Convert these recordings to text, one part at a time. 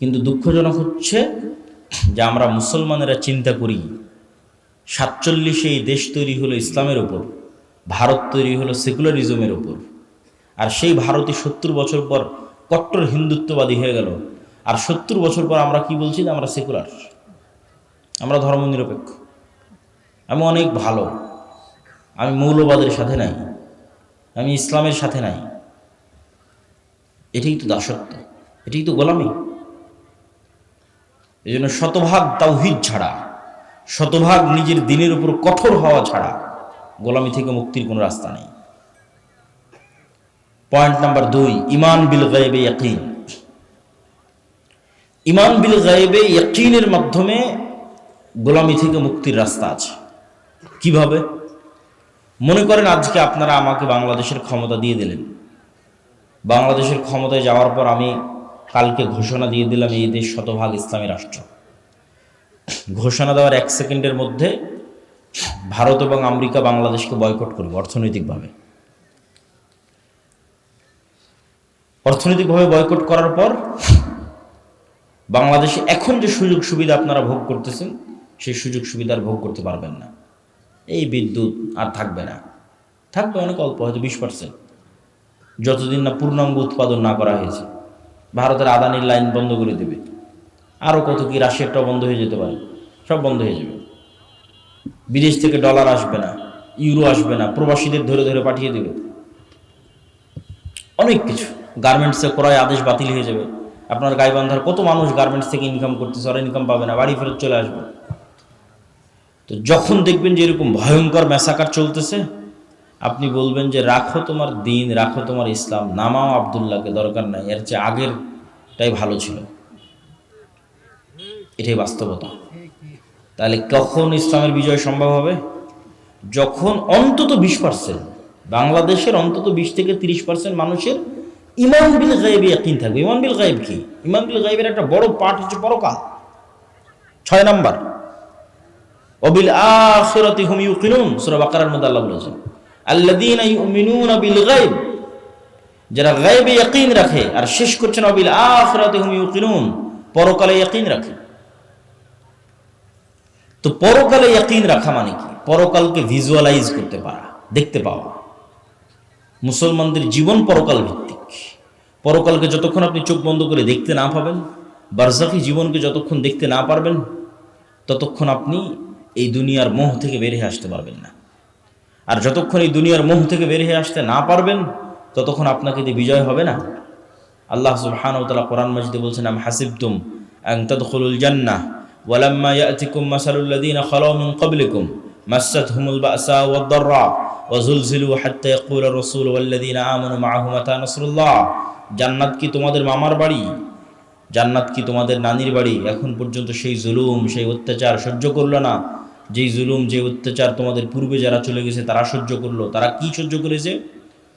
কিন্তু দুঃখজনক হচ্ছে যে আমরা মুসলমানেরা চিন্তা করি 47-এ এই দেশ তৈরি হলো ইসলামের ওপর, ভারত তৈরি হলো সেকুলারিজমের ওপর, আর সেই ভারতই 70 বছর পর কট্টর হিন্দুত্ববাদী হয়ে গেল। আর 70 বছর পর আমরা কি বলছি? যে আমরা সেকুলার, আমরা ধর্মনিরপেক্ষ, আমি অনেক ভালো, আমি মৌলবাদের সাথে নাই, আমি ইসলামের সাথে নাই। এটাই তো দাসত্ব, এটাই তো গোলামি। এই জন্য শতভাগ তাওহীদ ছাড়া, শতভাগ নিজের দিনের উপর কঠোর হওয়া ছাড়া গোলামি থেকে মুক্তির কোনো রাস্তা নেই। পয়েন্ট নাম্বার 2, ঈমান বিল গায়বে ইয়াকিন। ঈমান বিল গায়বে ইয়াকিনের মাধ্যমে গোলামি থেকে মুক্তির রাস্তা আছে। কিভাবে? মনে করেন আজকে আপনারা আমাকে বাংলাদেশের ক্ষমতা দিয়ে দিলেন, বাংলাদেশের ক্ষমতায় যাওয়ার পর আমি কালকে ঘোষণা দিয়ে দিলাম এই দেশ শতভাগ ইসলামী রাষ্ট্র। ঘোষণা দেওয়ার 1 সেকেন্ডের মধ্যে ভারত এবং আমেরিকা বাংলাদেশকে বয়কট করবে অর্থনৈতিকভাবে। অর্থনৈতিকভাবে বয়কট করার পর বাংলাদেশে এখন যে সুযোগ সুবিধা আপনারা ভোগ করতেছেন, সেই সুযোগ সুবিধার ভোগ করতে পারবেন না। এই বিদ্যুৎ আর থাকবে না, থাকবে অনেক অল্প, হয়তো 20%, যতদিন না পূর্ণাঙ্গ উৎপাদন না করা হয়েছে। ভারতের আদানির লাইন বন্ধ করে দেবে, আরও কত কি, রাশিয়ারটাও বন্ধ হয়ে যেতে পারে, সব বন্ধ হয়ে যাবে। বিদেশ থেকে ডলার আসবে না, ইউরো আসবে না, প্রবাসীদের ধরে ধরে পাঠিয়ে দেবে, অনেক কিছু। গার্মেন্টসে ক্রয় আদেশ বাতিল হয়ে যাবে। আপনার গাইবান্ধার কত মানুষ গার্মেন্টস থেকে ইনকাম করতেছে, ওরা ইনকাম পাবে না, বাড়ি ফেরত চলে আসবে। তো যখন দেখবেন যে এরকম ভয়ঙ্কর ম্যাসাকার চলতেছে, আপনি বলবেন যে রাখো তোমার দিন, রাখো তোমার ইসলাম, নামাও আবদুল্লাহকে, দরকার নাই, এর চেয়ে আগেরটাই ভালো ছিল। এটাই বাস্তবতা। তাহলে কখন ইসলামের বিজয় সম্ভব হবে? যখন অন্তত 20%, বাংলাদেশের অন্তত 20 থেকে 30% মানুষের ঈমান বিল গায়বে ইয়াকিন থাকবে। ঈমান বিল গায়ব কি? ঈমান বিল গায়বের একটা বড় পার্ট হচ্ছে পরকাল। 6 নাম্বার, ওয়াবিল আখিরাতি হুম ইউকিনুন, সূরা বাকারার মধ্যে আল্লাহ বলেছেন আল্লাযীনা ইউমিনুনা বিল গায়ব, যারা গায়বে ইয়াকিন রাখে। আর শেষ করছেন ওয়াবিল আখিরাতি হুম ইউকিনুন, পরকালে ইয়াকিন রাখে। তো পরকালে ইয়াকিন রাখা মানে কি? পরকালকে ভিজুয়ালাইজ করতে পারা, দেখতে পাওয়া। মুসলমানদের জীবন পরকাল ভিত্তিক। পরকালকে যতক্ষণ আপনি চোখ বন্ধ করে দেখতে না পাবেন, বারজাখী জীবনকে যতক্ষণ দেখতে না পারবেন, ততক্ষণ আপনি এই দুনিয়ার মোহ থেকে বের হয়ে আসতে পারবেন না। আর যতক্ষণ এই দুনিয়ার মোহ থেকে বের হয়ে আসতে না পারবেন, ততক্ষণ আপনাকে দিয়ে বিজয় হবে না। আল্লাহ সুবহানাহু ওয়া তাআলা কোরআন মাজিদে বলছেন, আম হাসিবতুম আন তাদখুলুল জান্নাহ ওয়ালাম্মা ইয়াতিকুম মাসালুল লাযীনা খালাউ মিন ক্বাবলিকুম মাসাতহুমুল বাসা ওয়াদ দাররা ওয়াজুলজিলু হাত্তা ইয়াকুলা রাসূলু ওয়াল্লাযীনা আমানু মাআহু মাতা নাসরুল্লাহ। জান্নাত কি তোমাদের মামার বাড়ি? জান্নাত কি তোমাদের নানির বাড়ি? এখন পর্যন্ত সেই জুলুম, সেই অত্যাচার সহ্য করলো না। যেই জুলুম, যে অত্যাচার তোমাদের পূর্বে যারা চলে গেছে তারা সহ্য করলো। তারা কি সহ্য করেছে?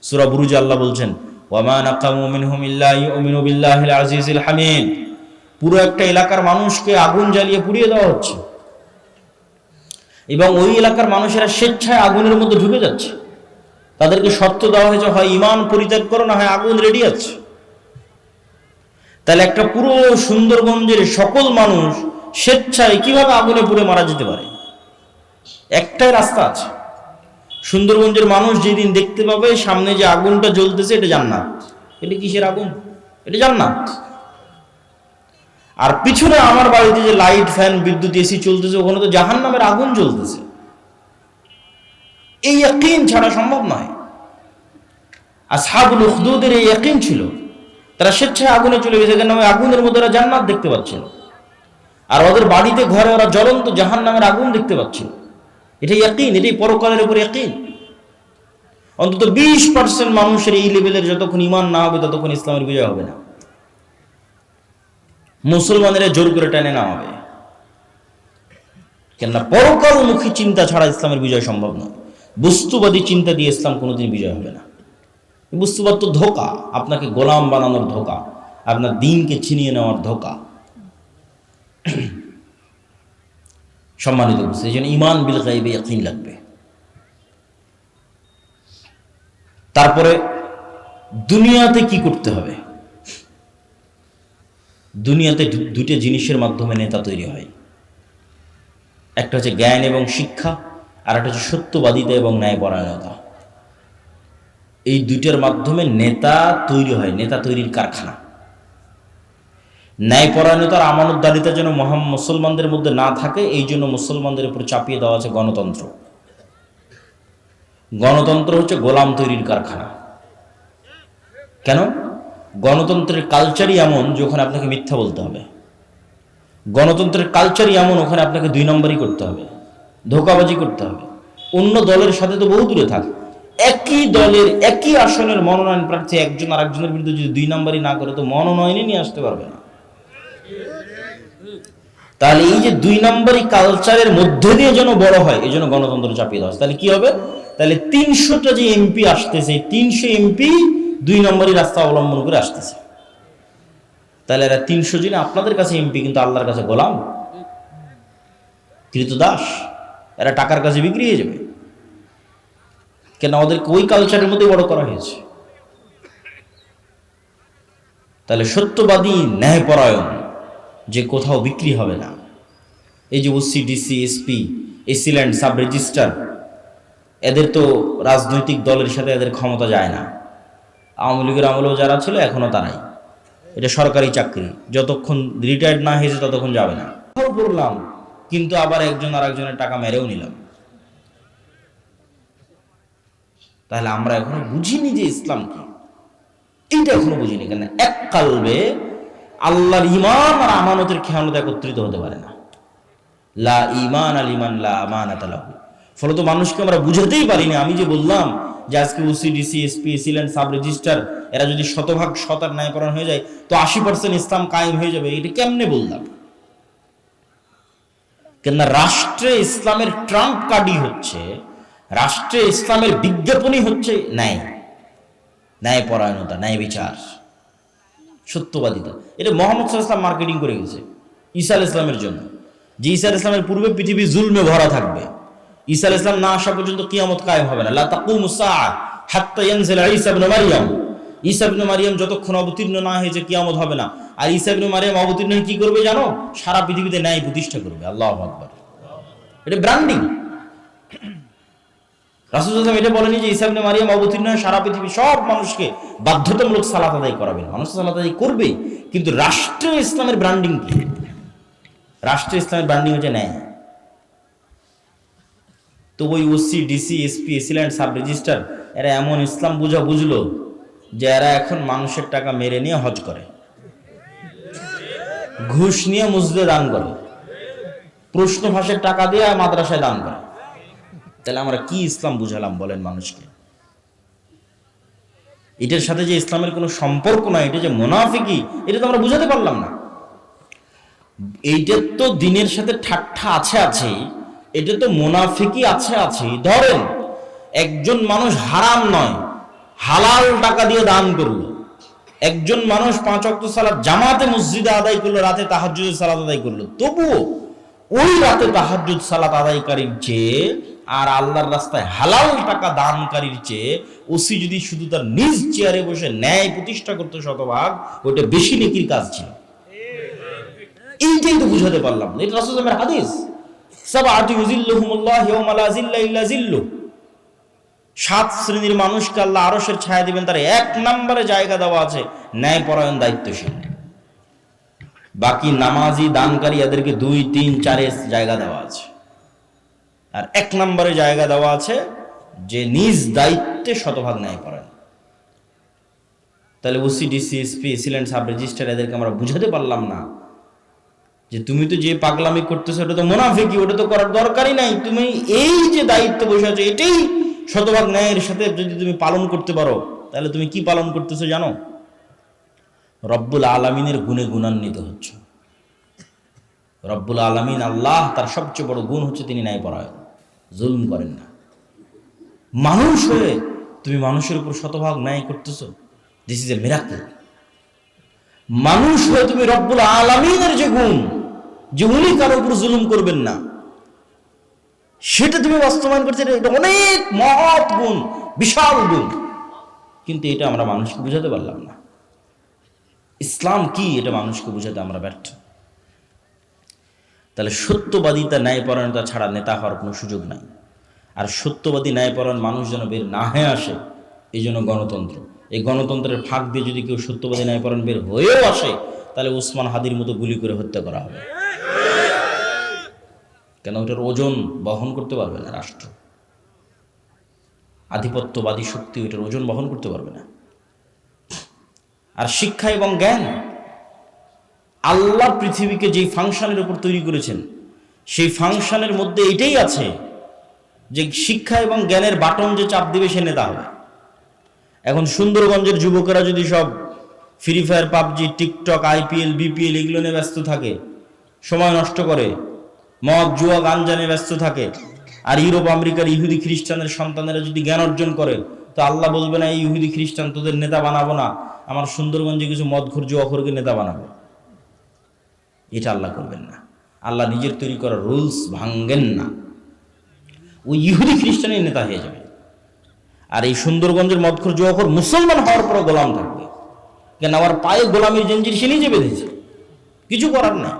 সূরা বুরুজে আল্লাহ বলছেন, ওয়ামা নাকামু মিনহুম ইল্লা ইউমিনু বিল্লাহিল আজিজিল হামিদ। পুরো একটা এলাকার মানুষকে আগুন জ্বালিয়ে পুড়িয়ে দেওয়া হচ্ছে, এবং ওই এলাকার মানুষেরা স্বেচ্ছায় আগুনের মধ্যে ঢুকে যাচ্ছে। তাদেরকে শর্ত দেওয়া হয়েছে, হয় ঈমান পরিত্যাগ করো, না হয় আগুন রেডি আছে। তাহলে একটা পুরো সুন্দরগঞ্জের সকল মানুষ স্বেচ্ছায় কিভাবে আগুনে পুড়ে মারা যেতে পারে? একটাই রাস্তা আছে। সুন্দরগঞ্জের মানুষ যেদিন দেখতে পাবে সামনে যে আগুনটা জ্বলতেছে, এটা জান্নাত। এটা কিসের আগুন? এটা জান্নাত। আর পিছনে আমার বাড়িতে যে লাইট, ফ্যান, বিদ্যুৎ, এসি চলতেছে, ওখানে তো জাহান্নামের আগুন জ্বলতেছে। এই ইয়াকিন ছাড়া সম্ভব নয়। আসহাবুল উখদুদের এই ইয়াকিন ছিল, তারা স্বেচ্ছায় আগুনে চলে গেছে, কেন? ওই আগুনের মধ্যে ওরা জান্নাত দেখতে পাচ্ছিল। আর ওদের বাড়িতে ঘরে ওরা জ্বলন্ত জাহান্নামের আগুন দেখতে পাচ্ছিল। এটাই ইয়াকিন, এটাই পরকালের উপর ইয়াকিন। অন্তত 20% মানুষের এই লেভেলের যতক্ষণ ঈমান না হবে, ততক্ষণ ইসলামের বিজয় হবে না। মুসলমানেরা জোর করে টেনে না হবে, কেননা পরকালমুখী চিন্তা ছাড়া ইসলামের বিজয় সম্ভব নয়। বস্তুবাদী চিন্তা দিয়ে ইসলাম কোনোদিন বিজয় হবে না। বস্তুবাদ তো ধোঁকা, আপনাকে গোলাম বানানোর ধোঁকা, আপনার দিনকে ছিনিয়ে নেওয়ার ধোঁকা। সম্মানিত বুঝতে, এই জন্য ঈমান বিল গায়বে ইয়াকিন লাগবে। তারপরে দুনিয়াতে কি করতে হবে? দুনিয়াতে দুটো জিনিসের মাধ্যমে নেতা তৈরি হয়, একটা হচ্ছে জ্ঞান এবং শিক্ষা, আর একটা হচ্ছে সত্যবাদিতা এবং ন্যায়পরায়ণতা। এই দুইটার মাধ্যমে নেতা তৈরি হয়, নেতা তৈরির কারখানা। ন্যায়পরায়ণতার আমানতদারিতা যেন মুসলমানদের মধ্যে না থাকে, এই জন্য মুসলমানদের উপর চাপিয়ে দেওয়া আছে গণতন্ত্র। গণতন্ত্র হচ্ছে গোলাম তৈরির কারখানা। কেন? গণতন্ত্রের কালচারই এমন যে ওখানে আপনাকে মিথ্যা বলতে হবে। গণতন্ত্রের কালচারই এমন ওখানে আপনাকে 2 নম্বরই করতে হবে, ধোঁকাবাজি করতে হবে। অন্য দলের সাথে তো বহু দূরে থাক, একই দলের একই আসনের মনোনয়ন প্রার্থী একজন আর একজনের বিরুদ্ধে যদি 2 নম্বরই না করে তো মনোনয়নে নিয়ে আসতে পারবে না। তাহলে এই যে 2 নম্বরই কালচারের মধ্যে দিয়ে যেন বড় হয়, এই জন্য গণতন্ত্র চাপিয়ে দেওয়া। তাহলে কি হবে? তাহলে 300টা যে এমপি আসতেছে, 300 এমপি 2 নম্বরই রাস্তা অবলম্বন করে আসতেছে। তাহলে এরা 300 জন আপনাদের কাছে এমপি, কিন্তু আল্লাহর কাছে গোলাম, কৃতদাস। এরা টাকার কাছে বিক্রি হয়ে যাবে। কেন? ওদেরকে ওই কালচারের মধ্যে বড় করা হয়েছে। তাহলে সত্যবাদী, ন্যায়পরায়ণ, যে কোথাও বিক্রি হবে না। এই যে OC, DC, SP, AC land, sub registrar, এদের তো রাজনৈতিক দলের সাথে এদের ক্ষমতা যায় না। আওয়ামী লীগের আমলেও যারা ছিল এখনো তারাই। এটা সরকারি চাকরি, যতক্ষণ রিটায়ার্ড না হয়েছে ততক্ষণ যাবে না। বললাম, কিন্তু আবার একজন আর একজনের টাকা মেরেও নিলাম। তাহলে আমরা এখনো বুঝিনি যে ইসলাম কি, এইটা এখনো বুঝিনি। কেন? এক কালবে আল্লাহর ঈমান আর আমানতের খেয়ানত একত্রিত হতে পারে না। লা ঈমান আল ঈমান লা আমানাত লাহু। ফলত মানুষকে আমরা বুঝাতেই পারিনি। আমি যে বললাম যে আজকে OC, DC, SP, AC land, sub registrar এরা যদি 100% সৎ আর ন্যায়পরায়ণ হয়ে যায় তো 80% ইসলাম কায়েম হয়ে যাবে। এটা কেমনে বললাম? কেন? রাষ্ট্রে ইসলামের ট্রাম্প কার্ডই হচ্ছে, রাষ্ট্রে ইসলামের বিজ্ঞাপনই হচ্ছে ন্যায়, ন্যায়পরায়ণতা, ন্যায় বিচার, সত্যবাদিতা। এটা মোহাম্মদ সাল্লাল্লাহু আলাইহি ওয়াসাল্লাম মার্কেটিং করে গেছে ঈসা আলাইহিস সালামের জন্য, যে ঈসা আলাইহিস সালামের পূর্বে পৃথিবী জুলমে ভরা থাকবে। ঈসা আলাইহিস সালাম না আসা পর্যন্ত কিয়ামত কায়েম হবে না। লা তাকুমুস সাআ হাত্তা ইয়ানজিল ঈসা ইবনে মারইয়াম। ঈসা ইবনে মারইয়াম যতক্ষণ অবতীর্ণ না হয়েছে কিয়ামত হবে না। আর ঈসা ইবনে মারইয়াম অবতীর্ণ হয়ে কি করবে জানো? সারা পৃথিবীতে ন্যায় প্রতিষ্ঠা করবে। আল্লাহু আকবার। এটা ব্র্যান্ডিং। রাসূল সাল্লাল্লাহু আলাইহি ওয়াসাল্লাম এটা বলেনি যে ঈসা ইবনে মারইয়াম অবতীর্ণ হয়ে সারা পৃথিবী সব মানুষকে বাধ্যতামূলক সালাত আদায় করাবেন। মানুষ সালাত আদায় করবেই, কিন্তু রাষ্ট্র ইসলামের ব্র্যান্ডিং কি? রাষ্ট্র ইসলামের ব্র্যান্ডিং হচ্ছে ন্যায়। তো ওই OC, DC, SP, AC land, sub registrar এরা এমন ইসলাম বুঝলো যে এরা এখন মানুষের টাকা মেরে নিয়ে হজ করে, ঘুষ নিয়ে মসজিদে দান করে, প্রশ্ন ফাঁসের টাকা দিয়ে মাদ্রাসায় দান করে। তাহলে আমরা কি ইসলাম বুঝালাম বলেন মানুষকে? এটার সাথে যে ইসলামের কোনো সম্পর্ক নাই, এটা যে মুনাফিকি, এটা তো আমরা বুঝাতে পারলাম না। এইটার তো দিনের সাথে ঠাট্টা আছে, এটা তো মুনাফিকি আছে। ধরেন একজন মানুষ হারাম নয় হালাল টাকা দিয়ে দান করলো, একজন মানুষ 5 ওয়াক্ত সালাত জামাতে মসজিদে আদায় করলো, রাতে তাহাজ্জুদের সালাত আদায় করলো, তবুও ওই রাতে তাহাজ্জুদ সালাত আদায়কারীর চেয়ে আর আল্লাহর রাস্তায় হালাল টাকা দানকারীর চেয়ে ওসি যদি শুধু তার নিজ চেয়ারে বসে ন্যায় প্রতিষ্ঠা করতে শতভাগ, ওটা বেশি নেকির কাজ ছিল। এইটাই তো বুঝাতে পারলাম না। এটা রাসূলের হাদিস, সাবআতু ইউযিল্লুহুমুল্লাহু ইয়াওমা লা যিল্লা ইল্লা যিল্লু। 7 শ্রেণীর মানুষকে আল্লাহ আরশের ছায়া দিবেন, তার 1 নম্বরে জায়গা দেওয়া আছে ন্যায়পরায়ণ, দায়িত্বশীল। বাকি নামাজি, দানকারী এদেরকে 2, 3, 4 জায়গা দেওয়া আছে। আর 1 নম্বরে জায়গা দেওয়া আছে যে নিজ দায়িত্বে শতভাগ ন্যায়পরায়ণ। তাহলে OC, DC, SP, AC land, sub registrar এদেরকে আমরা বুঝাতে পারলাম না যে তুমি তো যে পাগলামি করতেছো ওটা তো মুনাফিকি, ওটা তো করার দরকারই নাই। তুমি এই যে দায়িত্ব বসে আছো এটাই শতভাগ ন্যায়ের সাথে যদি তুমি পালন করতে পারো, তাহলে তুমি কি পালন করতেছো জানো? রব্বুল আলামিনের গুণে গুণান্বিত হচ্ছে। রব্বুল আলামিন আল্লাহ, তার সবচেয়ে বড় গুণ হচ্ছে তিনি ন্যায়পরায়ণ, জুলম করেন না। মানুষ হয়ে তুমি মানুষের উপর শতভাগ ন্যায় করতেছো, দিস ইজ এ মিরাকল। মানুষ হয়ে তুমি রব্বুল আলামিনের যে গুণ, যে উনি কারো উপর জুলুম করবেন না, সেটা তুমি বাস্তবায়ন করছো। এটা অনেক মহৎ গুণ, বিশাল গুণ, কিন্তু এটা আমরা মানুষকে বুঝাতে পারলাম না। ইসলাম কি এটা মানুষকে বোঝাতে আমরা ব্যর্থ। তাহলে সত্যবাদিতা, ন্যায়পরায়ণতা ছাড়া নেতা হওয়ার কোনো সুযোগ নাই। আর সত্যবাদী ন্যায়পরায়ণ মানুষ যেন বের না হয়ে আসে, এই জন্য গণতন্ত্র। এই গণতন্ত্রের ফাঁক দিয়ে যদি কেউ সত্যবাদী ন্যায়পরায়ণ বের হয়েও আসে, তাহলে ওসমান হাদির মতো গুলি করে হত্যা করা হবে। কেন? ওটার ওজন বহন করতে পারবে না রাষ্ট্র। আধিপত্যবাদী শক্তি ওইটার ওজন বহন করতে পারবে না। আর শিক্ষা এবং জ্ঞান, আল্লাহ পৃথিবীকে যেই ফাংশনের উপর তৈরি করেছেন, সেই ফাংশনের মধ্যে এটাই আছে যে শিক্ষা এবং জ্ঞানের বাটন যে চাপ দিবে সে নেতা হবে। এখন সুন্দরগঞ্জের যুবকেরা যদি সব free fire, PUBG, TikTok, IPL, BPL এগুলো নিয়ে ব্যস্ত থাকে, সময় নষ্ট করে, মদ, জুয়া, গাঞ্জা নিয়ে ব্যস্ত থাকে, আর ইউরোপ আমেরিকার ইহুদি খ্রিস্টানের সন্তানেরা যদি জ্ঞান অর্জন করে, তো আল্লাহ বলবে না এই ইহুদি খ্রিস্টান তোদের নেতা বানাবো না, আমার সুন্দরগঞ্জে কিছু মদখোর জুয়াখোরকে নেতা বানাবো। এটা আল্লাহ করবেন না। আল্লাহ নিজের তৈরি করা রুলস ভাঙ্গেন না। ওই ইহুদি খ্রিস্টানের নেতা হয়ে যাবে। আর এই সুন্দরগঞ্জের মদখোর জুয়াখোর মুসলমান হওয়ার পর গোলাম থাকবে। কেন? আমার পায়ে গোলামের জঞ্জির সে নিজে বেঁধেছে, কিছু করার নেই।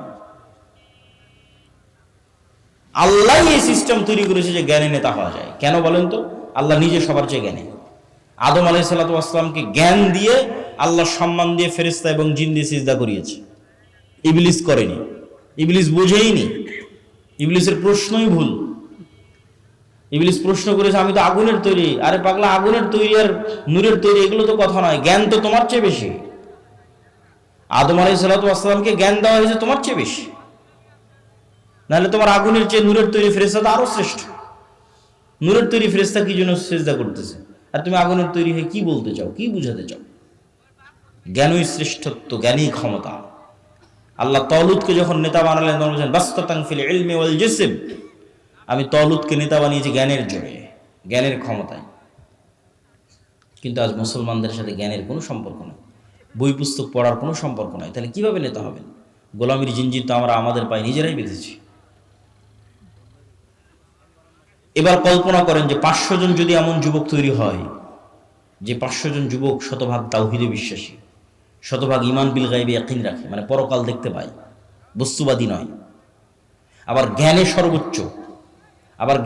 আল্লাহ এই সিস্টেম তৈরি করেছে যে জ্ঞানী নেতা হওয়া যায়। কেন বলেন তো? আল্লাহ নিজে সবার চেয়ে জ্ঞানী। আদম আলাইহিস সালাতু ওয়াস সালামকে জ্ঞান দিয়ে, আল্লাহ সম্মান দিয়ে ফেরেশতা এবং জিন দিয়ে সিজদা করিয়েছে। ইবলিস করেনি, ইবলিস বোঝেইনি, ইবলিসের প্রশ্নই ভুল। ইবলিস প্রশ্ন করেছে আমি তো আগুনের তৈরি। আরে পাগলা, আগুনের তৈরি আর নূরের তৈরি এগুলো তো কথা নয়, জ্ঞান তো তোমার চেয়ে বেশি। আদম আলাইহিস সালাতু ওয়াস সালামকে জ্ঞান দেওয়া হয়েছে তোমার চেয়ে বেশি, নাহলে তোমার আগুনের চেয়ে নূরের তৈরি ফেরেশতা তো আরো শ্রেষ্ঠ। নূরের তৈরি ফেরেশতা কি জন্য সিজদা করতেছে, আর তুমি আগুনের তৈরি হয়ে কি বলতে চাও, কি বুঝাতে চাও? জ্ঞানই শ্রেষ্ঠত্ব, জ্ঞানই ক্ষমতা। আল্লাহ তলুতকে যখন নেতা বানালেন তখন বলছেন বাসতাতান ফিল ইলমি ওয়াল জিসম, আমি তলুতকে নেতা বানিয়েছি জ্ঞানের জোরে, জ্ঞানের ক্ষমতায়। কিন্তু আজ মুসলমানদের সাথে জ্ঞানের কোনো সম্পর্ক নেই, বই পুস্তক পড়ার কোনো সম্পর্ক নাই। তাহলে কিভাবে নেতা হবেন? গোলামির জিনজির তো আমরা আমাদের পায়ে নিজেরাই বেঁধেছি। এবার কল্পনা করেন যে 500 জন যদি এমন যুবক তৈরি হয়, যে 500 জন যুবক শতভাগ তাওহীদে বিশ্বাসী, শতভাগ ঈমান বিল গায়বে ইয়াকিন রাখে, মানে পরকাল দেখতে পায়, বস্তুবাদী নয়, আবার জ্ঞানে সর্বোচ্চ। আবার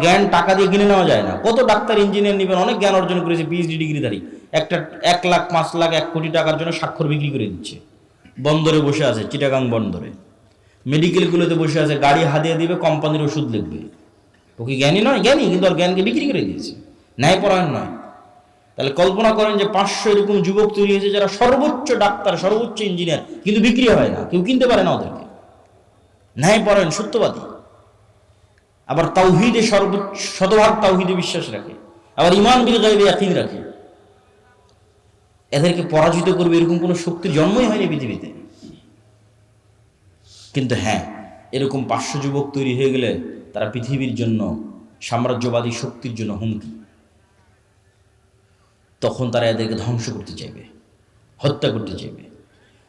জ্ঞান টাকা দিয়ে কিনে নেওয়া যায় না। কত ডাক্তার, ইঞ্জিনিয়ার নিবেন, অনেক জ্ঞান অর্জন করেছে, পিএইচডি ডিগ্রিধারী, একটা 1 লাখ, 5 লাখ, 1 কোটি টাকার জন্য স্বাক্ষর বিক্রি করে দিচ্ছে। বন্দরে বসে আছে, চিটাগাং বন্দরে, মেডিকেলগুলোতে বসে আছে, গাড়ি হাতিয়ে দিবে, কোম্পানির ওষুধ লিখবে। ও কি জ্ঞানী নয়? জ্ঞানী, কিন্তু আর জ্ঞানকে বিক্রি করে দিয়েছে, ন্যায়পরায়ণ নয়। তাহলে কল্পনা করেন যে 500 এরকম যুবক তৈরি হয়েছে যারা সর্বোচ্চ ডাক্তার, সর্বোচ্চ ইঞ্জিনিয়ার, কিন্তু বিক্রি হয় না, কেউ কিনতে পারে না ওদেরকে। ন্যায়পরায়ণ, সত্যবাদী, আবার তাওহীদে সর্বোচ্চ, শতভাগ তাওহীদে বিশ্বাস রাখে, আবার ঈমান বিল গায়বে ইয়াকিন রাখে। এদেরকে পরাজিত করবে এরকম কোনো শক্তির জন্মই হয়নি পৃথিবীতে। কিন্তু হ্যাঁ, এরকম 500 যুবক তৈরি হয়ে গেলে তারা পৃথিবীর জন্য, সাম্রাজ্যবাদী শক্তির জন্য হুমকি। তখন তারা এদেরকে ধ্বংস করতে চাইবে, হত্যা করতে চাইবে।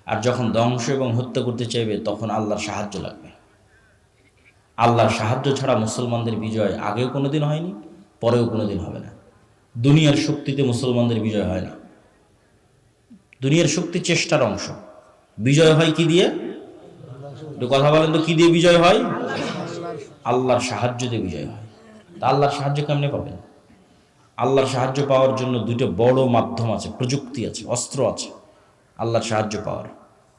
আর যখন ধ্বংস এবং হত্যা করতে চাইবে, তখন আল্লাহর সাহায্য লাগবে। আল্লাহর সাহায্য ছাড়া মুসলমানদের বিজয় আগেও কোনোদিন হয়নি, পরেও কোনোদিন হবে না। দুনিয়ার শক্তিতে মুসলমানদের বিজয় হয় না। দুনিয়ার শক্তি চেষ্টার অংশ, বিজয় হয় কি দিয়ে? একটু কথা বলেন তো, কি দিয়ে বিজয় হয়? আল্লাহর সাহায্য দিয়ে বিজয় হয়। তা আল্লাহর সাহায্য কেমনে পাবেন? আল্লাহর সাহায্য পাওয়ার জন্য 2টা বড় মাধ্যম আছে, প্রযুক্তি আছে, অস্ত্র আছে আল্লাহর সাহায্য পাওয়ার।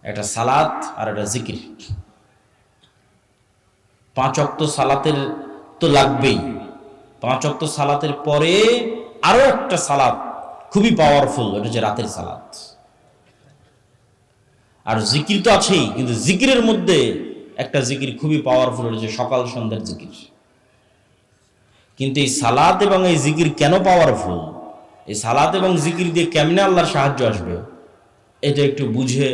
একটা সালাত আর একটা জিকির। 5 ওয়াক্ত সালাতের তো লাগবেই। 5 ওয়াক্ত সালাতের পরে আরো একটা সালাত খুবই পাওয়ারফুল, এটা হচ্ছে রাতের সালাত। আর জিকির তো আছেই, কিন্তু জিকিরের মধ্যে একটা জিকির খুবই পাওয়ারফুল, এটা হচ্ছে সকাল সন্ধ্যার জিকির। কিন্তু এই সালাত এবং এই জিকির কেন পাওয়ারফুল, এই সালাত এবং জিকির দিয়ে কেমনে আল্লাহর সাহায্য আসবে, এটা একটু বুঝে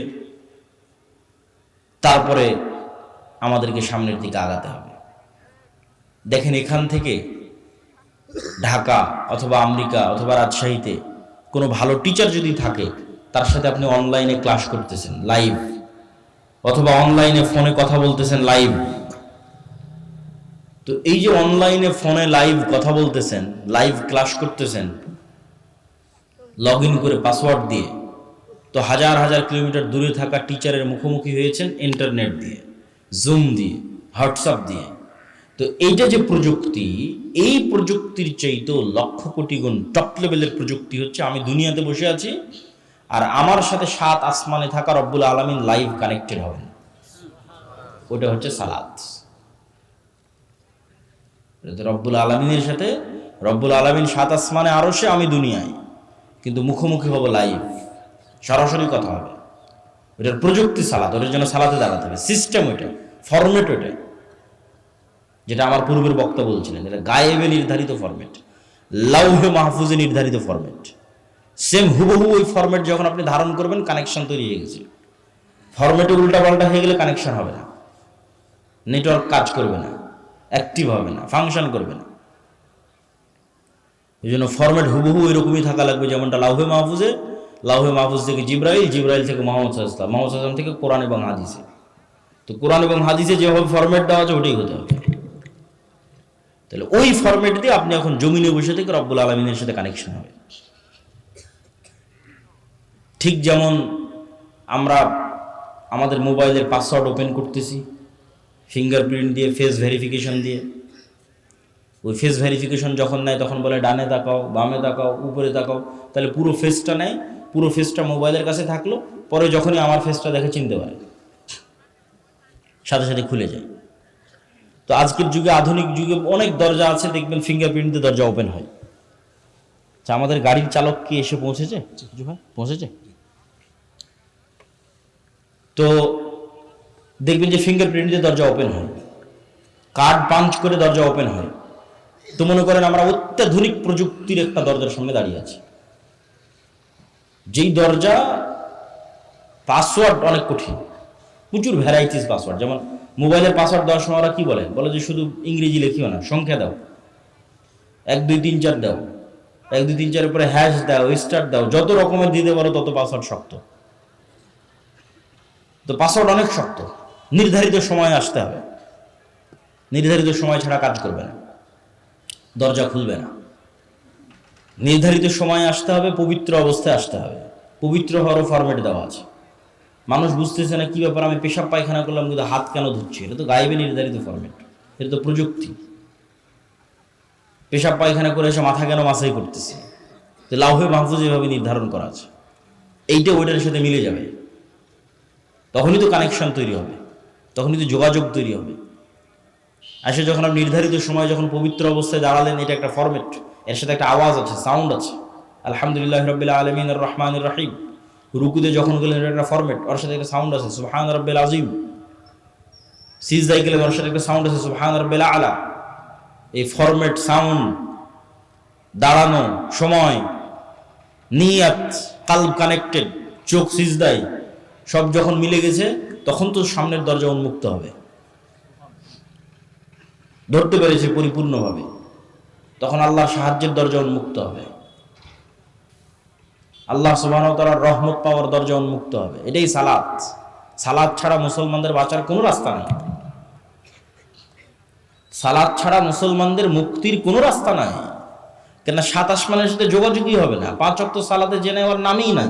তারপরে আমাদেরকে সামনের দিকে আগাতে হবে। দেখেন, এখান থেকে ঢাকা অথবা আমেরিকা অথবা রাজশাহীতে কোনো ভালো টিচার যদি থাকে, তার সাথে আপনি অনলাইনে ক্লাস করতেছেন লাইভ, অথবা অনলাইনে ফোনে কথা বলতেছেন লাইভ। তো এই যে অনলাইনে ফোনে লাইভ কথা বলতেছেন, লাইভ ক্লাস করতেছেন লগ ইন করে পাসওয়ার্ড দিয়ে, তো তো হাজার হাজার কিলোমিটার দূরে থাকা টিচারের মুখোমুখি হয়েছেন ইন্টারনেট দিয়ে, জুম দিয়ে, হোয়াটসঅ্যাপ দিয়ে। তো এইটা যে প্রযুক্তি, এই প্রযুক্তির চাইতেও লক্ষ কোটি গুণ টপ লেভেলের প্রযুক্তি হচ্ছে আমি দুনিয়াতে বসে আছি আর আমার সাথে 7 আসমানে থাকা রব্বুল আলামিন লাইভ কানেক্টেড হবেন। ওটা হচ্ছে সালাত। রব্বুল আলামিনের সাথে রব্বুল আলামিন 7 আসমানে আরশে, আমি দুনিয়ায়, কিন্তু মুখোমুখি হবো, লাইভ, সরাসরি কথা হবে। ওটার প্রযুক্তি সালাত, ওটার জন্য সালাতে দাঁড়াতে হবে, সিস্টেম ওইটা, ফরম্যাট ওইটা, যেটা আমার পূর্বের বক্তা বলছিলেন, এটা গায়েবে নির্ধারিত ফরম্যাট, লাউহে মাহফুজে নির্ধারিত ফরম্যাট। সেম হুবহু ওই ফরম্যাট যখন আপনি ধারণ করবেন, কানেকশন তৈরি হয়ে গেছে। ফরম্যাটে উল্টাপাল্টা হয়ে গেলে কানেকশন হবে না, নেটওয়ার্ক কাজ করবে না, অ্যাক্টিভ হবে না, ফাংশন করবে না। এই জন্য ফরম্যাট হুবহু এরকমই থাকা লাগবে, যেমনটা লাউহে মাহফুজে, লাউহে মাহফুজ থেকে জিব্রাইল, জিব্রাইল থেকে মোহাম্মদ সাল্লাল্লাহু আলাইহি ওয়াসাল্লাম, মোহাম্মদ সাল্লাল্লাহু আলাইহি ওয়াসাল্লাম থেকে কোরআন এবং হাদিসে। তো কোরআন এবং হাদিসে যেভাবে ফরম্যাট দেওয়া আছে ওটাই হতে হবে। তাহলে ওই ফরম্যাট দিয়ে আপনি এখন জমিনে বসে থেকে রব্বুল আলামিনের সাথে কানেকশন হবে। ঠিক যেমন আমরা আমাদের মোবাইলের পাসওয়ার্ড ওপেন করতেছি ফিঙ্গারপ্রিন্ট দিয়ে, ফেস ভেরিফিকেশন দিয়ে। ওই ফেস ভেরিফিকেশন যখন নেয় তখন বলে ডানে তাকাও, বামে তাকাও, উপরে তাকাও, তাহলে পুরো ফেসটা নেয়, পুরো ফেসটা মোবাইলের কাছে থাকলো, পরে যখনই আমার ফেসটা দেখে চিনতে পারে, সাথে সাথে খুলে যায়। তো আজকের যুগে, আধুনিক যুগে অনেক দরজা আছে, দেখবেন ফিঙ্গারপ্রিন্ট দিয়ে দরজা ওপেন হয়। আচ্ছা, আমাদের গাড়ির চালক কি এসে পৌঁছেছে? পৌঁছেছে। তো দেখবেন যে ফিঙ্গারপ্রিন্ট দিয়ে দরজা ওপেন হয়, কার্ড পাঞ্চ করে দরজা ওপেন হয়। তো মনে করেন আমরা অত্যাধুনিক প্রযুক্তির একটা দরজার সামনে দাঁড়িয়ে আছি, যেই দরজা পাসওয়ার্ড অনেক কঠিন, প্রচুর ভ্যারাইটিস পাসওয়ার্ড। যেমন মোবাইলের পাসওয়ার্ড দেওয়ার সময় ওরা কি বলে যে শুধু ইংরেজি লিখিও না, সংখ্যা দাও, 1 2 3 4 দাও, 1 2 3 4 পরে হ্যাশ দাও, স্টার দাও, যত রকমের দিতে পারো তত পাসওয়ার্ড শক্ত। তো পাসওয়ার্ড অনেক শক্ত, নির্ধারিত সময় আসতে হবে, নির্ধারিত সময় ছাড়া কাজ করবে না, দরজা খুলবে না। নির্ধারিত সময় আসতে হবে, পবিত্র অবস্থায় আসতে হবে, পবিত্র হওয়ারও ফরম্যাট দেওয়া আছে। মানুষ বুঝতেছে না কি ব্যাপার, আমি পেশাব পায়খানা করলাম কিন্তু হাত কেন ধুচ্ছি, এটা তো গায়েবে নির্ধারিত ফরম্যাট, এটা তো প্রযুক্তি। পেশাব পায়খানা করে এসে মাথা কেন মাসাই করতেছে, তো লাউহে মাহফুজ এভাবে নির্ধারণ করা আছে, এইটা ওইটার সাথে মিলে যাবে, তখনই তো কানেকশন তৈরি হবে, তখনই তো যোগাযোগ তৈরি হবে। আসলে যখন আপনি নির্ধারিত সময় যখন পবিত্র অবস্থায় দাঁড়ালেন, এটা একটা ফরম্যাট, এর সাথে একটা আওয়াজ আছে, সাউন্ড আছে, আলহামদুলিল্লাহ রাব্বিল আলামিন আর রহমানির রহিম। রুকুতে যখন গেলেন, এটা একটা ফরম্যাট, ওর সাথে একটা সাউন্ড আছে, সুবহান রাব্বিল আযীম। সিজদায় গেলেন, ওর সাথে একটা সাউন্ড আছে, সুবহান রাব্বিল আলা। এই ফরম্যাট, সাউন্ড, দাঁড়ানো, সময়, নিয়াত, কালব কানেক্টেড, চোখ সিজদায়, সব যখন মিলে গেছে, তখন তো সামনের দরজা উন্মুক্ত হবে, ধরতে পেরেছে পরিপূর্ণভাবে, তখন আল্লাহর সাহায্যের দরজা উন্মুক্ত হবে, আল্লাহ সুবহানাহু ওয়া তাআলার রহমত পাওয়ার দরজা উন্মুক্ত হবে। এটাই সালাত। সালাত ছাড়া মুসলমানদের বাঁচার কোনো রাস্তা নেই, সালাত ছাড়া মুসলমানদের মুক্তির কোনো রাস্তা নাই। কেন? 7 আসমানের সাথে যোগাযোগই হবে না, 5 ওয়াক্ত সালাতে জেনে নেওয়ার নামই নাই,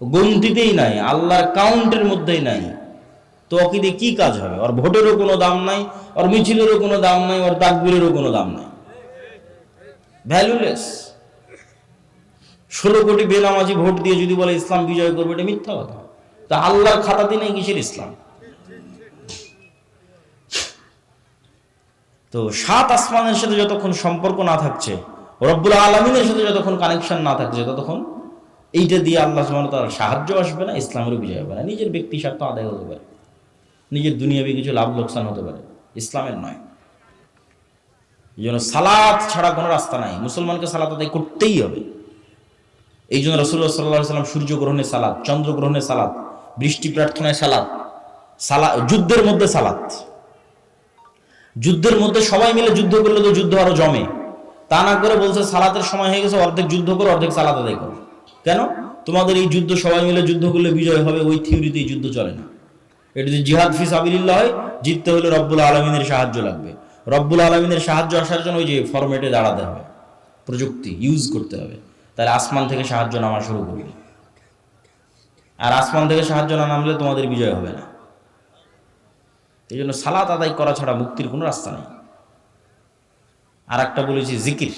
গন্তিতেই নাই, আল্লাহর কাউন্টের মধ্যেই নাই। তো ওকে কি কাজ হবে? ওর ভোটেরও কোনো দাম নাই, ওর মিছিলেরও কোনো দাম নাই, ওর তাকবীরেরও কোনো দাম নাই, ভ্যালুলেস। 16 কোটি বেনামাজি ভোট দিয়ে যদি বলে ইসলাম বিজয় করবে, এটা মিথ্যা কথা। তা আল্লাহর খাতাতে নেই কিসের ইসলাম? তো 7 আসমানের সাথে যতক্ষণ সম্পর্ক না থাকছে, রব্বুল আলামিনের সাথে যতক্ষণ কানেকশন না থাকছে, ততক্ষণ এইটা দিয়ে আল্লাহ সুবহানাহু ওয়া তাআলার সাহায্য আসবে না, ইসলামেরও বিজয় হবে না। নিজের ব্যক্তি স্বার্থ আদায় হতে পারে, নিজের দুনিয়াবি কিছু লাভ লোকসান হতে পারে, ইসলামের নয়। এই জন্য সালাত ছাড়া কোনো রাস্তা নাই, মুসলমানকে সালাত আদায় করতেই হবে। এই জন্য রাসূলুল্লাহ সাল্লাল্লাহু আলাইহি ওয়াসাল্লাম সূর্য গ্রহণে সালাত, চন্দ্র গ্রহণে সালাত, বৃষ্টি প্রার্থনায় সালাত, যুদ্ধের মধ্যে সালাত। যুদ্ধের মধ্যে সবাই মিলে যুদ্ধ করলে তো যুদ্ধ আরো জমে, তা না করে বলছে সালাতের সময় হয়ে গেছে, অর্ধেক যুদ্ধ করো, অর্ধেক সালাত আদায় করো। কেন? তোমাদের এই যুদ্ধ সবাই মিলে যুদ্ধ করলে বিজয় হবে, ওই থিওরিতে এই যুদ্ধ চলে না। এটা যদি জিহাদ ফি সাবিলিল্লাহ হয়, জিততে হলে রব্বুল আলামিনের সাহায্য লাগবে। রব্বুল আলামিনের সাহায্য আসার জন্য ওই যে ফরম্যাটে দাঁড়াতে হবে, প্রযুক্তি ইউজ করতে হবে, তাহলে আসমান থেকে সাহায্য নামা শুরু করবে। আর আসমান থেকে সাহায্য না নামলে তোমাদের বিজয় হবে না। এই জন্য সালাত আদায় করা ছাড়া মুক্তির কোনো রাস্তা নেই। আর একটা বলেছি জিকির।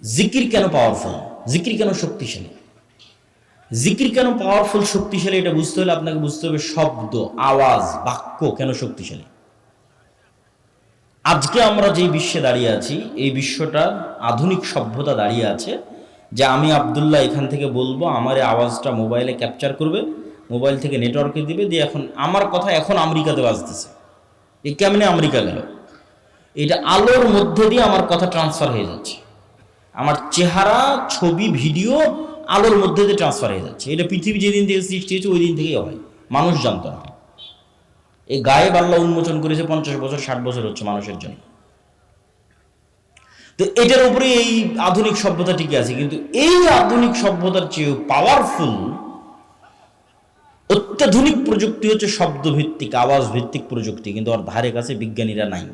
জিকির কেন পাওয়ারফুল, জিকির কেন শক্তিশালী, জিকির কেন পাওয়ারফুল শক্তিশালী, এটা বুঝতে হলে আপনাকে বুঝতে হবে শব্দ, আওয়াজ, বাক্য কেন শক্তিশালী। আজকে আমরা যে বিশ্বে দাঁড়িয়ে আছি, এই বিশ্বটা আধুনিক সভ্যতা দাঁড়িয়ে আছে যে আমি আব্দুল্লাহ এখান থেকে বলবো, আমার এই আওয়াজটা মোবাইলে ক্যাপচার করবে, মোবাইল থেকে নেটওয়ার্কে দিবে, দিয়ে এখন আমার কথা এখন আমেরিকাতে বাজতেছে। এই কেমনে আমেরিকা গেল? এটা আলোর মধ্যে দিয়ে আমার কথা ট্রান্সফার হয়ে যাচ্ছে, আমার চেহারা, ছবি, ভিডিও আলোর মধ্যে দিয়ে ট্রান্সফার হয়ে যাচ্ছে। এটা পৃথিবী যেদিন থেকে সৃষ্টি হয়েছে ওই দিন থেকেই হয়, মানুষ জানতো না। এই গায়েব আল্লাহ উন্মোচন করেছে 50 বছর 60 বছর হচ্ছে মানুষের জন্য। তো এটার উপরে এই আধুনিক সভ্যতা টিকে আছে। কিন্তু এই আধুনিক সভ্যতার চেয়েও পাওয়ারফুল অত্যাধুনিক প্রযুক্তি হচ্ছে শব্দভিত্তিক, আওয়াজ ভিত্তিক প্রযুক্তি। কিন্তু ওর ধারে কাছে বিজ্ঞানীরা নাই,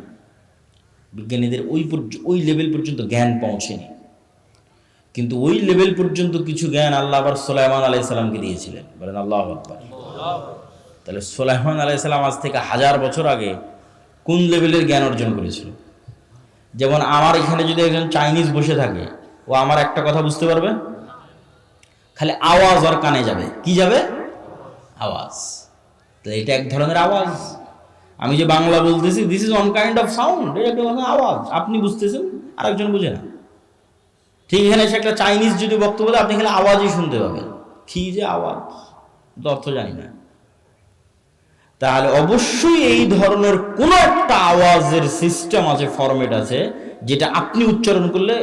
বিজ্ঞানীদের ওই লেভেল পর্যন্ত জ্ঞান পৌঁছেনি। কিন্তু ওই লেভেল পর্যন্ত কিছু জ্ঞান আল্লাহ আবার সুলাইমান আলাইহিস সালামকে দিয়েছিলেন। বলেন আল্লাহু আকবার। তাহলে সুলাইমান আলাইহিস সালাম আজ থেকে 1000 বছর আগে কোন লেভেলের জ্ঞান অর্জন করেছিল? যেমন আমার এখানে যদি একজন চাইনিজ বসে থাকে, ও আমার একটা কথা বুঝতে পারবে, খালি আওয়াজ ওর কানে যাবে। কি যাবে? আওয়াজ। তাহলে এটা এক ধরনের আওয়াজ। আমি যে বাংলা বলতেছি, this is one kind of sound, এটা একটা আওয়াজ। আপনি বুঝতেছেন, আরেকজন বুঝে না। ঠিক এখানে এসে একটা চাইনিজ যদি বক্তব্য দেয়, আপনি খালি আওয়াজই শুনতে পাবেন। কি যে আওয়াজ, তো অর্থ জানি না। তাহলে অবশ্যই এই ধরনের কোন একটা আওয়াজের সিস্টেম আছে, ফরম্যাট আছে, যেটা আপনি উচ্চারণ করলে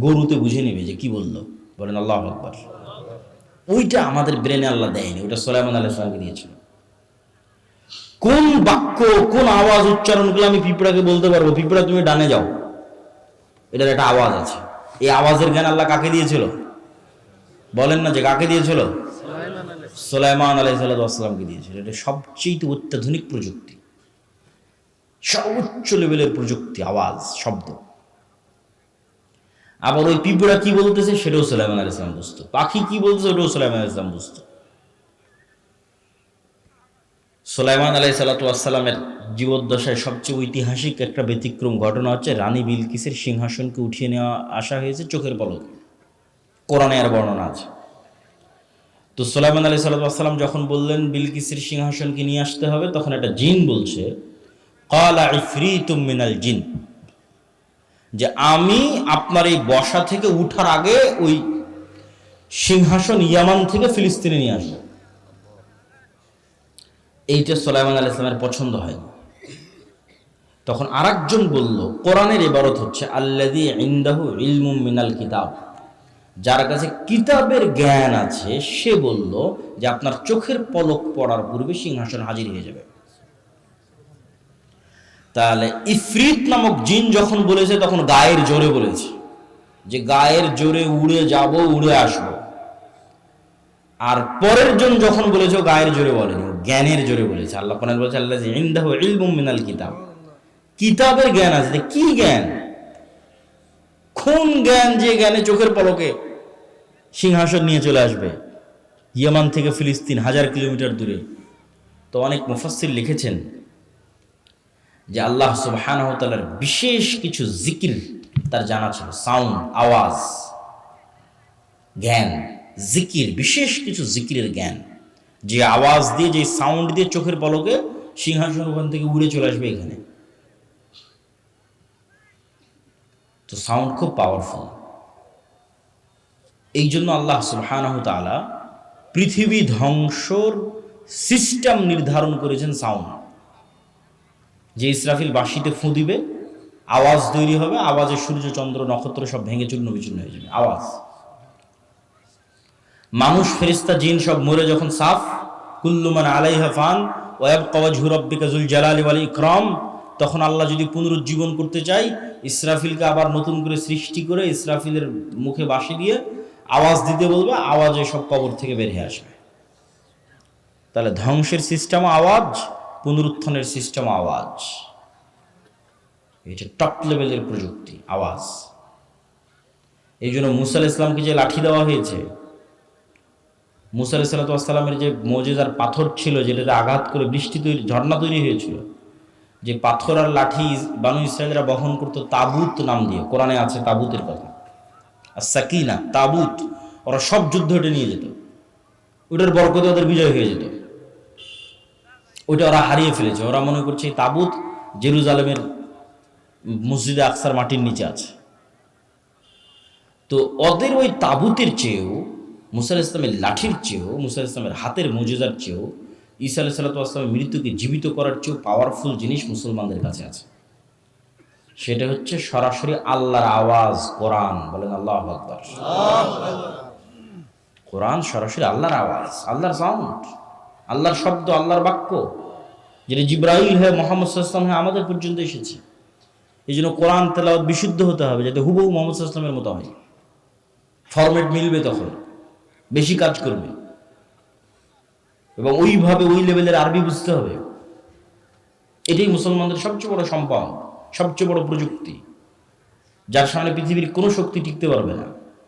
গরুতে বুঝে নেবে যে কি বললো। বলেন আল্লাহু আকবার। ওইটা আমাদের ব্রেনে আল্লাহ দেয়নি, ওটা সুলাইমান আলাইহিস সালামকে দিয়েছিল। কোন বাক্য, কোন আওয়াজ উচ্চারণ করলে আমি পিঁপড়াকে বলতে পারবো, পিঁপড়া তুমি ডানে যাও, এটার একটা আওয়াজ আছে। এই আওয়াজের জ্ঞান আল্লাহ কাকে দিয়েছিল? বলেন না যে কাকে দিয়েছিল? সুলাইমান আলাইহিস সালামকে দিয়েছিল। এটা সবচেয়ে অত্যাধুনিক প্রযুক্তি, সর্বোচ্চ লেভেলের প্রযুক্তি, আওয়াজ, শব্দ। আবার ওই পিঁপড়া কি বলতেছে সেটাও সুলাইমান আলাইহিস সালাম বুঝতো, পাখি কি বলতেছে ওটাও সুলাইমান আলাইহিস সালাম বুঝতো। সুলাইমান আলাইহিস সালামের জীবদ্দশায় সবচেয়ে ঐতিহাসিক একটা ব্যতিক্রম ঘটনা হচ্ছে রানী বিলকিসের সিংহাসনকে উঠিয়ে নেওয়া আসা হয়েছে চোখের পলকে। কোরআনে আর বর্ণনা আছে। তো সুলাইমান আলাইহিস সালাম যখন বললেন বিলকিসের সিংহাসনকে নিয়ে আসতে হবে, তখন একটা জিন বলছে, ক্বালা ইফরিতুম মিনাল জিন, যে আমি আপনার এই বসা থেকে উঠার আগে ওই সিংহাসন ইয়ামান থেকে ফিলিস্তিনে নিয়ে আসবো। এইটা সুলাইমান আলাইহিস সালামের পছন্দ হয়নি। তখন আরেকজন বলল, কোরআনের ইবারত হচ্ছে আল্লাযী ইনদাহু ইলমুম মিনাল কিতাব, যার কাছে কিতাবের জ্ঞান আছে, সে বলল যে আপনার চোখের পলক পড়ার পূর্বে সিংহাসন হাজির হয়ে যাবে। তাহলে ইফরিত নামক জিন যখন বলেছে, তখন গায়ের জোরে বলেছে, যে গায়ের জোরে উড়ে যাব, উড়ে আসব। আর পরের জন যখন বলেছে, গায়ের জোরে বলেনি, জ্ঞানের জোরে বলেছে। আল্লাহ কোরআন বলছে আল্লাযী ইনদাহু ইলমুম মিনাল কিতাব, কিতাবের জ্ঞান আছে। কি জ্ঞান? কোন জ্ঞান? যে জ্ঞানে চোখের পলকে সিংহাসন নিয়ে চলে আসবে ইয়ামান থেকে ফিলিস্তিন, 1000 কিলোমিটার দূরে। তো অনেক মুফাসসির লিখেছেন যে আল্লাহ সুবহানাহু ওয়া তাআলার বিশেষ কিছু জিকির তার জানা ছিল, সাউন্ড, আওয়াজ, জ্ঞান, জিকির, বিশেষ কিছু জিকিরের জ্ঞান, যে আওয়াজ দিয়ে, যে সাউন্ড দিয়ে চোখের পলকে সিংহাসন ওখান থেকে উড়ে চলে আসবে এখানে। তো সাউন্ড খুব পাওয়ারফুল। এই জন্য আল্লাহ সুবহানাহু ওয়া তাআলা পৃথিবী ধ্বংসর সিস্টেম নির্ধারণ করেছেন সাউন্ড। যে ইসরাফিল বাঁশিতে ফু দিবে, আওয়াজ তৈরি হবে, আওয়াজে সূর্য চন্দ্র নক্ষত্র সব ভেঙে চূর্ণ বিচূর্ণ হয়ে যাবে, আওয়াজ। মানুষ, ফেরেশতা, জিন সব মরে যখন সাফ, কুল্লু মান আলাইহা ফান ওয়া ইয়াবকা ওয়াজহু রাব্বিকা যুল জালালি ওয়াল ইকরাম, তখন আল্লাহ যদি পুনরুজ্জীবন করতে চাই, ইসরাফিলকে আবার নতুন করে সৃষ্টি করে ইসরাফিলের মুখে বাঁশি দিয়ে আওয়াজ দিতে বলবে, আওয়াজে সব কবর থেকে বের হয়ে আসবে। তাহলে ধ্বংসের সিস্টেম আওয়াজ, পুনরুত্থানের সিস্টেম আওয়াজ। এটা টপ লেভেলের প্রযুক্তি, আওয়াজ। এই জন্য মুসা আলাইহিস সালামকে যে লাঠি দেওয়া হয়েছে, মুসা আলাইহিস সালামের যে মুজিজার পাথর ছিল, যেটাতে আঘাত করে বৃষ্টি তৈরি, ঝর্ণা তৈরি হয়েছিল, যে পাথর আর লাঠি বানু ইসরায়েলরা বহন করতো তাবুত নাম দিয়ে, কোরআনে আছে তাবুতের কথা, আর সাকিনা তাবুত, ওরা সব যুদ্ধ ওটা নিয়ে যেত, ওটার বরকতে ওদের বিজয় হয়ে যেত। ওইটা ওরা হারিয়ে ফেলেছে, ওরা মনে করছে এই তাবুত জেরুজালেমের মসজিদে আকসার মাটির নিচে আছে। তো ওদের ওই তাবুতের চেয়েও, মুসা আলাইহিস সালামের লাঠির চেয়েও, মুসা আলাইহিস সালামের হাতের মুজিজার চেয়েও, ঈসা আলাইহিস সালামের মৃত্যুকে জীবিত করার চেয়েও পাওয়ারফুল জিনিস মুসলমানদের কাছে আছে। সেটা হচ্ছে সরাসরি আল্লাহর আওয়াজ, কোরআন। বলেন আল্লাহু আকবার। কোরআন সরাসরি আল্লাহর আওয়াজ, আল্লাহর সাউন্ড, আল্লাহর শব্দ, আল্লাহর বাক্য, যেটা জিব্রাইল হয়ে মুহাম্মদ সাল্লাল্লাহু আলাইহি ওয়াসাল্লাম হয়ে আমাদের পর্যন্ত এসেছে। এই জন্য কোরআন তেলাওয়াত বিশুদ্ধ হতে হবে, যাতে হুবহু মুহাম্মদ সাল্লাল্লাহু আলাইহি ওয়াসাল্লামের মতো হয়। ফরম্যাট মিলবে, তখন বেশি কাজ করবে, এবং ওইভাবে ওই লেভেলের আরবি বুঝতে হবে। এটাই মুসলমানদের সবচেয়ে বড় সম্পদ, সবচেয়ে বড় প্রযুক্তি, যার সামনে পৃথিবীর কোনো শক্তি টিকতে পারবে না।